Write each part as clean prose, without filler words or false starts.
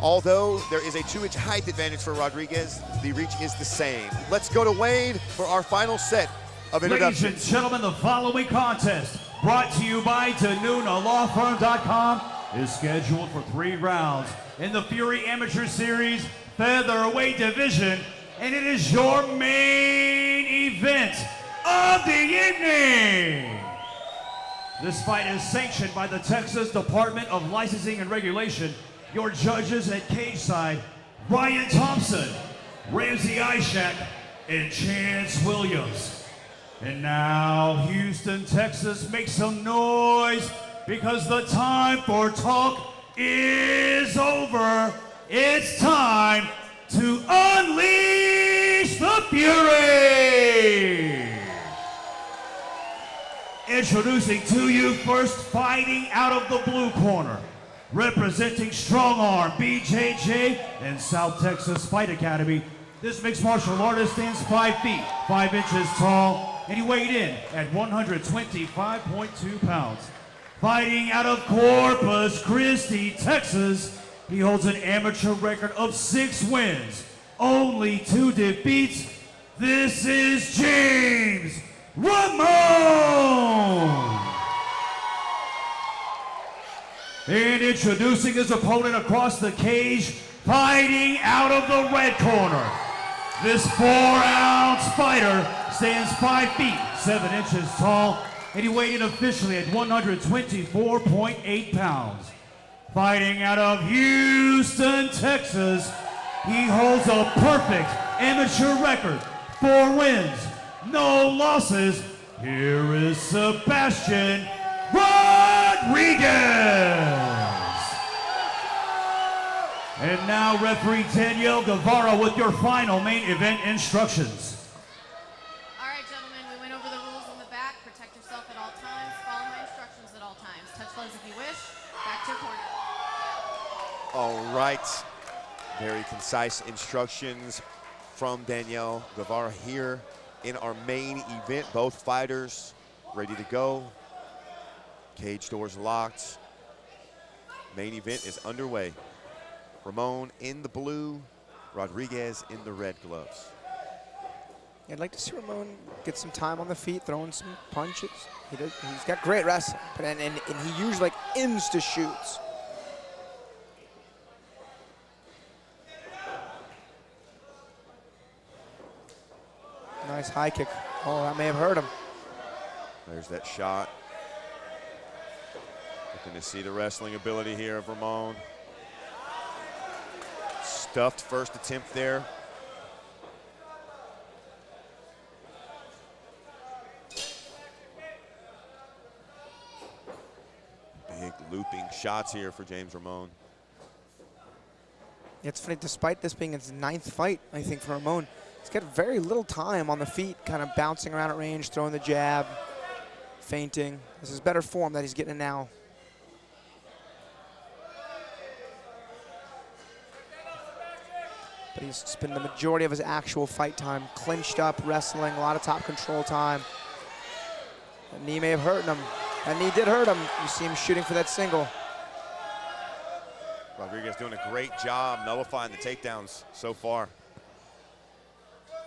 Although there is a 2-inch height advantage for Rodriguez, the reach is the same. Let's go to Wade for our final set of introductions. Ladies and gentlemen, the following contest, brought to you by DeNunaLawFirm.com, is scheduled for 3 rounds in the Fury Amateur Series featherweight division, and it is your main event of the evening. This fight is sanctioned by the Texas Department of Licensing and Regulation. Your judges at cage side, Ryan Thompson, Ramsey Ishak, and Chance Williams. And now, Houston, Texas, make some noise because the time for talk is over. It's time to unleash the Fury! Introducing to you, first fighting out of the blue corner, representing Strong Arm, BJJ, and South Texas Fight Academy. This mixed martial artist stands 5 feet, 5 inches tall, and he weighed in at 125.2 pounds. Fighting out of Corpus Christi, Texas, he holds an amateur record of 6 wins, only 2 defeats. This is Jaymez Ramon! And introducing his opponent across the cage, fighting out of the red corner. This 4-ounce fighter stands 5 feet, 7 inches tall, and he weighed in officially at 124.8 pounds. Fighting out of Houston, Texas, he holds a perfect amateur record, 4 wins, no losses. Here is Sebastian Rodriguez. And now referee Danielle Guevara with your final main event instructions. All right, gentlemen, we went over the rules in the back. Protect yourself at all times. Follow my instructions at all times. Touch gloves if you wish. Back to your corner. All right, very concise instructions from Danielle Guevara here in our main event. Both fighters ready to go. Cage doors locked. Main event is underway. Ramon in the blue, Rodriguez in the red gloves. I'd like to see Ramon get some time on the feet, throwing some punches. He's got great wrestling, but and he usually like insta shoots. Nice high kick. Oh, that may have hurt him. There's that shot. Looking to see the wrestling ability here of Ramon. Stuffed first attempt there. Big looping shots here for Jaymez Ramon. It's funny, despite this being his 9th fight, I think, for Ramon, he's got very little time on the feet, kind of bouncing around at range, throwing the jab, feinting. This is better form that he's getting now. But he's spent the majority of his actual fight time clinched up, wrestling, a lot of top control time. That knee may have hurt him. That knee did hurt him. You see him shooting for that single. Rodriguez doing a great job nullifying the takedowns so far.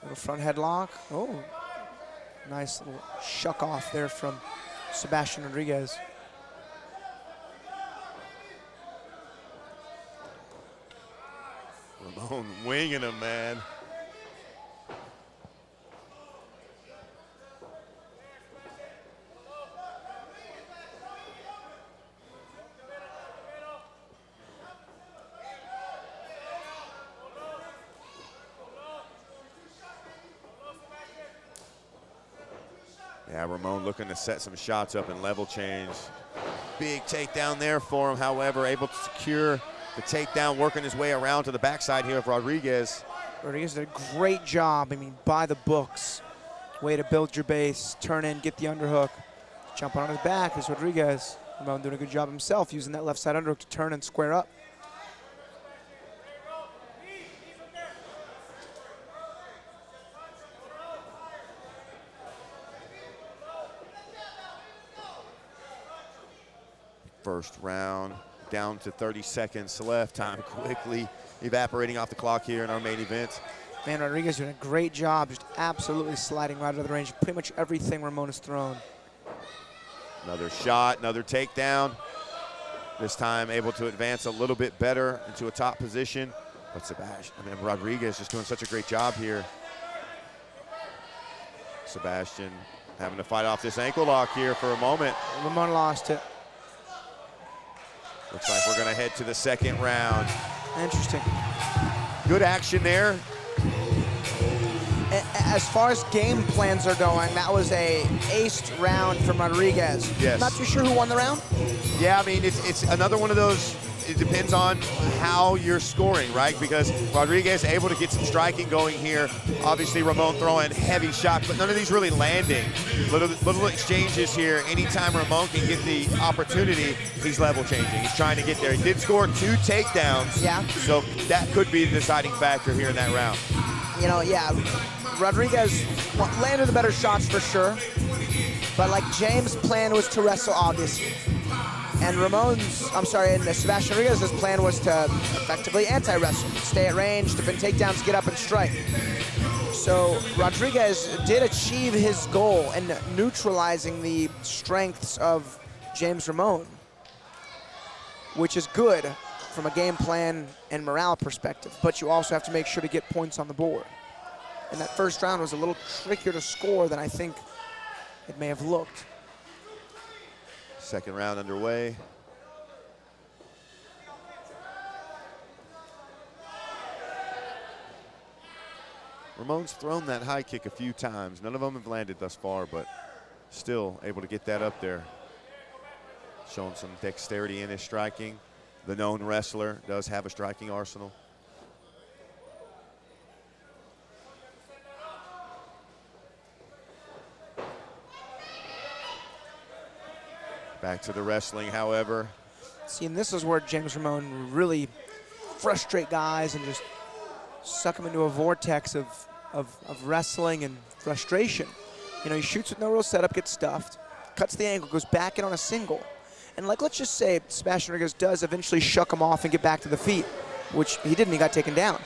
Little front headlock. Oh, nice little shuck off there from Sebastian Rodriguez. Ramon winging him, man. Yeah, Ramon looking to set some shots up and level change. Big takedown there for him, however, able to secure the takedown, working his way around to the backside here of Rodriguez. Rodriguez did a great job. I mean, by the books. Way to build your base, turn in, get the underhook. Jumping on his back is Rodriguez. Ramon doing a good job himself, using that left side underhook to turn and square up. First round, down to 30 seconds left. Time quickly evaporating off the clock here in our main event. Man, Rodriguez doing a great job, just absolutely sliding right out of the range. Pretty much everything Ramon has thrown. Another shot, another takedown. This time able to advance a little bit better into a top position. But Sebastian, Rodriguez just doing such a great job here. Sebastian having to fight off this ankle lock here for a moment. Ramon lost it. Looks like we're gonna head to the second round. Interesting. Good action there. As far as game plans are going, that was a aced round from Rodriguez. Yes. Not too sure who won the round. Yeah, I mean, it's another one of those, it depends on how you're scoring, right? Because Rodriguez able to get some striking going here. Obviously, Ramon throwing heavy shots, but none of these really landing. Little exchanges here. Anytime Ramon can get the opportunity, he's level changing. He's trying to get there. He did score 2 takedowns. Yeah. So that could be the deciding factor here in that round. You know, yeah, Rodriguez landed the better shots for sure. But like James' plan was to wrestle, obviously. And Sebastian Rodriguez's plan was to effectively anti-wrestle, stay at range, defend takedowns, get up and strike. So Rodriguez did achieve his goal in neutralizing the strengths of James Ramon, which is good from a game plan and morale perspective, but you also have to make sure to get points on the board. And that first round was a little trickier to score than I think it may have looked. Second round underway. Ramon's thrown that high kick a few times. None of them have landed thus far, but still able to get that up there. Showing some dexterity in his striking. The known wrestler does have a striking arsenal. Back to the wrestling, however. See, and this is where James Ramon really frustrate guys and just suck them into a vortex of wrestling and frustration. You know, he shoots with no real setup, gets stuffed, cuts the ankle, goes back in on a single. And like, let's just say Sebastian Rodriguez does eventually shuck him off and get back to the feet, which he didn't, he got taken down.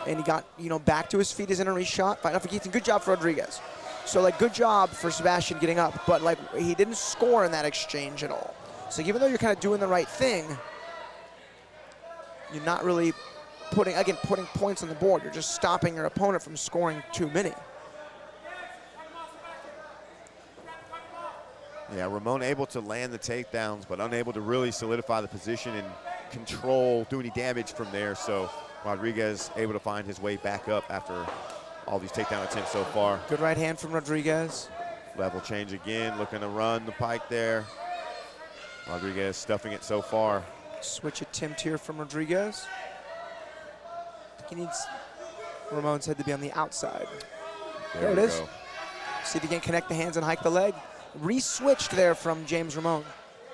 And he got, you know, back to his feet as in a reshot. Fight off against him. Good job for Rodriguez. So like, good job for Sebastian getting up, but like, he didn't score in that exchange at all. So even though you're kind of doing the right thing, you're not really putting points on the board. You're just stopping your opponent from scoring too many. Yeah, Ramon able to land the takedowns, but unable to really solidify the position and control, do any damage from there. So Rodriguez able to find his way back up after all these takedown attempts so far. Good right hand from Rodriguez. Level change again, looking to run the pike there. Rodriguez stuffing it so far. Switch attempt here from Rodriguez. I think he needs Ramon's head to be on the outside. There it is. Go. See if he can connect the hands and hike the leg. Re-switched there from James Ramon.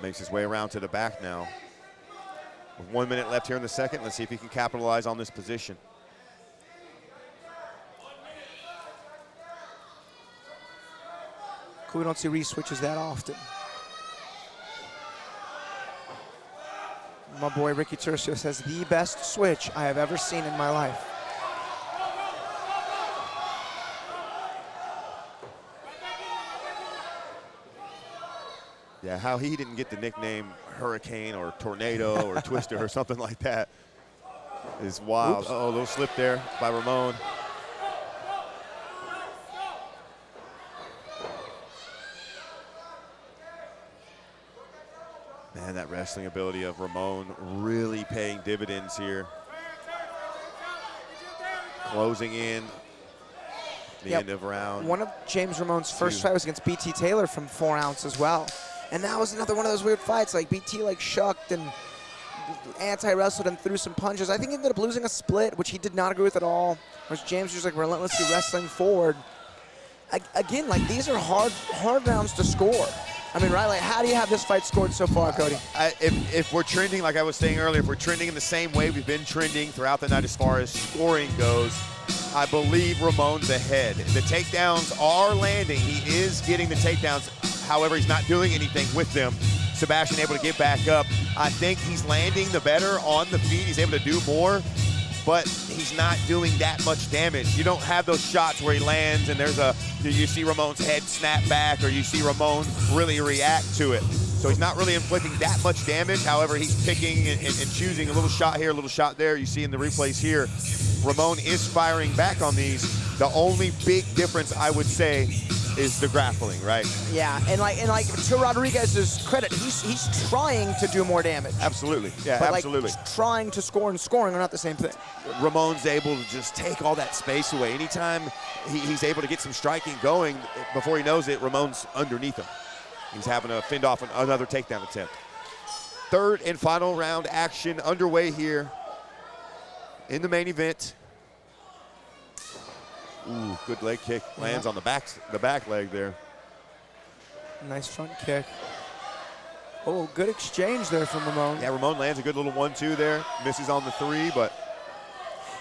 Makes his way around to the back now. With 1 minute left here in the second, let's see if he can capitalize on this position. Cool, we don't see re-switches that often. My boy Ricky Tercio says, the best switch I have ever seen in my life. Yeah, how he didn't get the nickname Hurricane or Tornado or Twister or something like that is wild. Oops. Uh-oh, a little slip there by Ramon. Man, that wrestling ability of Ramon really paying dividends here. Closing in the end of round. One of James Ramon's first fight was against BT Taylor from 4 ounce as well. And that was another one of those weird fights. Like BT like shucked and anti-wrestled and threw some punches. I think he ended up losing a split, which he did not agree with at all. Whereas James was like relentlessly wrestling forward. Again, like these are hard rounds to score. I mean, right, like how do you have this fight scored so far, Cody? If we're trending, like I was saying earlier, if we're trending in the same way we've been trending throughout the night as far as scoring goes, I believe Ramon's ahead. The takedowns are landing. He is getting the takedowns. However, he's not doing anything with them. Sebastian able to get back up. I think he's landing the better on the feet. He's able to do more, but he's not doing that much damage. You don't have those shots where he lands and you see Ramon's head snap back, or you see Ramon really react to it. So he's not really inflicting that much damage. However, he's picking and choosing a little shot here, a little shot there. You see in the replays here, Ramon is firing back on these. The only big difference, I would say, is the grappling, right? Yeah, and like to Rodriguez's credit, he's trying to do more damage. Absolutely, yeah, but absolutely. Like, trying to score and scoring are not the same thing. Ramon's able to just take all that space away. Anytime he's able to get some striking going, before he knows it, Ramon's underneath him. He's having to fend off another takedown attempt. Third and final round action underway here in the main event. Ooh, good leg kick. Lands on the back leg there. Nice front kick. Oh, good exchange there from Ramon. Yeah, Ramon lands a good little 1-2 there. Misses on the 3, but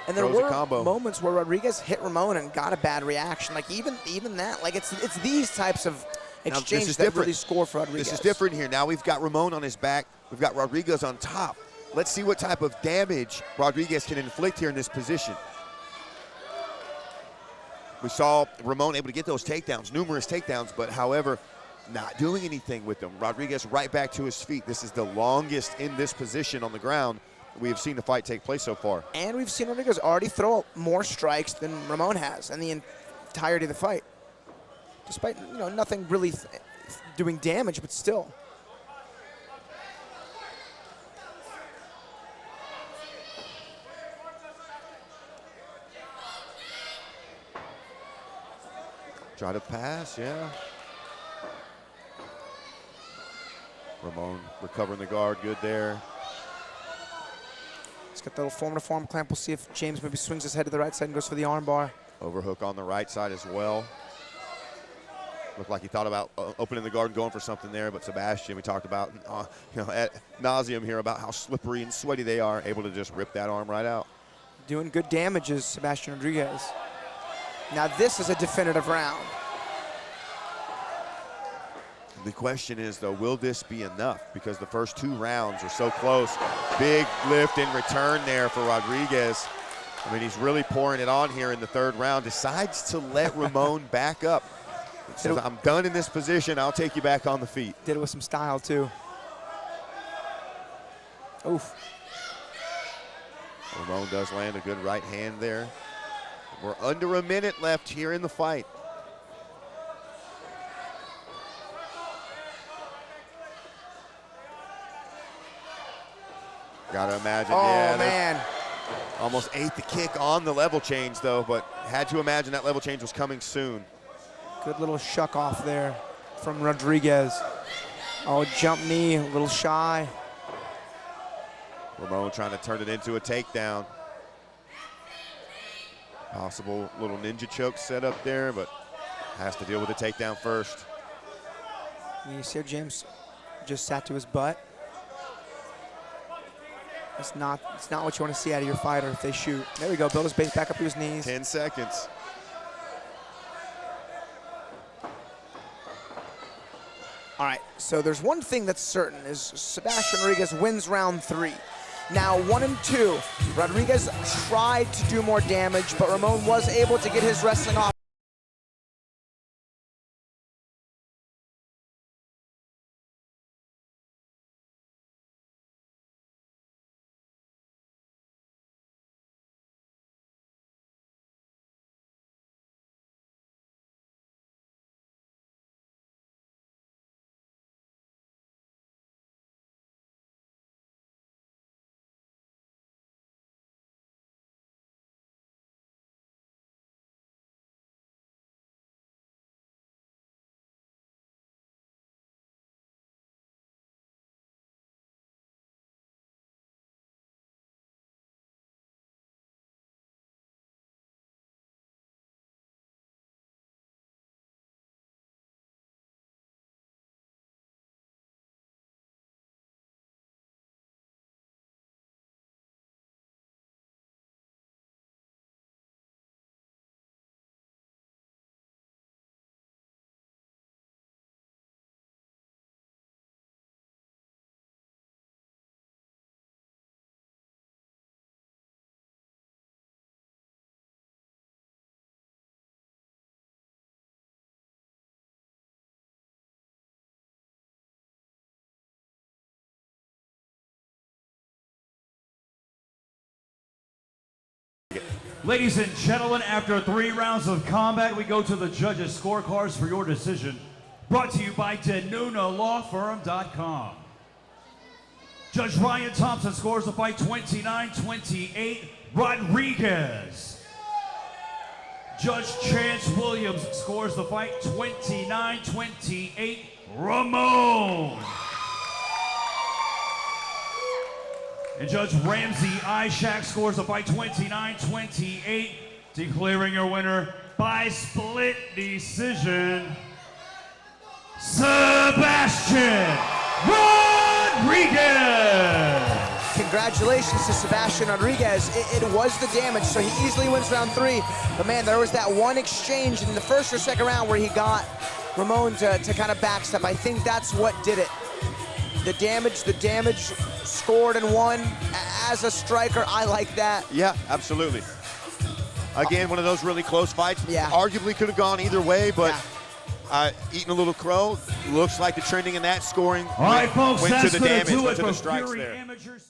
and there throws were a combo. moments where Rodriguez hit Ramon and got a bad reaction. Like even that, like it's these types of exchanges that really score for Rodriguez. This is different here. Now we've got Ramon on his back. We've got Rodriguez on top. Let's see what type of damage Rodriguez can inflict here in this position. We saw Ramon able to get those takedowns, numerous takedowns, but however, not doing anything with them. Rodriguez right back to his feet. This is the longest in this position on the ground we have seen the fight take place so far. And we've seen Rodriguez already throw more strikes than Ramon has in the entirety of the fight. Despite, nothing really doing damage, but still. Try to pass, yeah. Ramon recovering the guard, good there. He's got the little form-to-form clamp. We'll see if James maybe swings his head to the right side and goes for the arm bar. Overhook on the right side as well. Looked like he thought about opening the guard and going for something there, but Sebastian, we talked about ad nauseum here about how slippery and sweaty they are, able to just rip that arm right out. Doing good damage is Sebastian Rodriguez. Now this is a definitive round. The question is, though, will this be enough? Because the first 2 rounds are so close. Big lift in return there for Rodriguez. I mean, he's really pouring it on here in the 3rd round. Decides to let Ramon back up. He says, I'm done in this position. I'll take you back on the feet. Did it with some style, too. Oof. Ramon does land a good right hand there. We're under a minute left here in the fight. Gotta imagine, oh, man. Almost ate the kick on the level change, though, but had to imagine that level change was coming soon. Good little shuck off there from Rodriguez. Oh, jump knee, a little shy. Ramon trying to turn it into a takedown. Possible little ninja choke set up there, but has to deal with the takedown first. You see how James just sat to his butt? It's not what you want to see out of your fighter if they shoot. There we go, build his base back up to his knees. 10 seconds. All right, so there's one thing that's certain is Sebastian Rodriguez wins round 3. Now 1 and 2, Rodriguez tried to do more damage, but Ramon was able to get his wrestling off. Ladies and gentlemen, after 3 rounds of combat, we go to the judges' scorecards for your decision. Brought to you by DeNunaLawFirm.com. Judge Ryan Thompson scores the fight 29-28, Rodriguez. Judge Chance Williams scores the fight 29-28, Ramon. And Judge Ramsey Ishak scores the fight 29-28, declaring your winner by split decision, Sebastian Rodriguez. Congratulations to Sebastian Rodriguez. It was the damage, so he easily wins round 3. But man, there was that one exchange in the first or second round where he got Ramon to kind of backstep. I think that's what did it. The damage scored and won. As a striker, I like that. Yeah, absolutely. Again, one of those really close fights. Yeah. Arguably could have gone either way, but yeah. Eating a little crow, looks like the trending in that scoring All right, folks, went that's to the going damage, to do went it to the for strikes Fury there. Amateurs.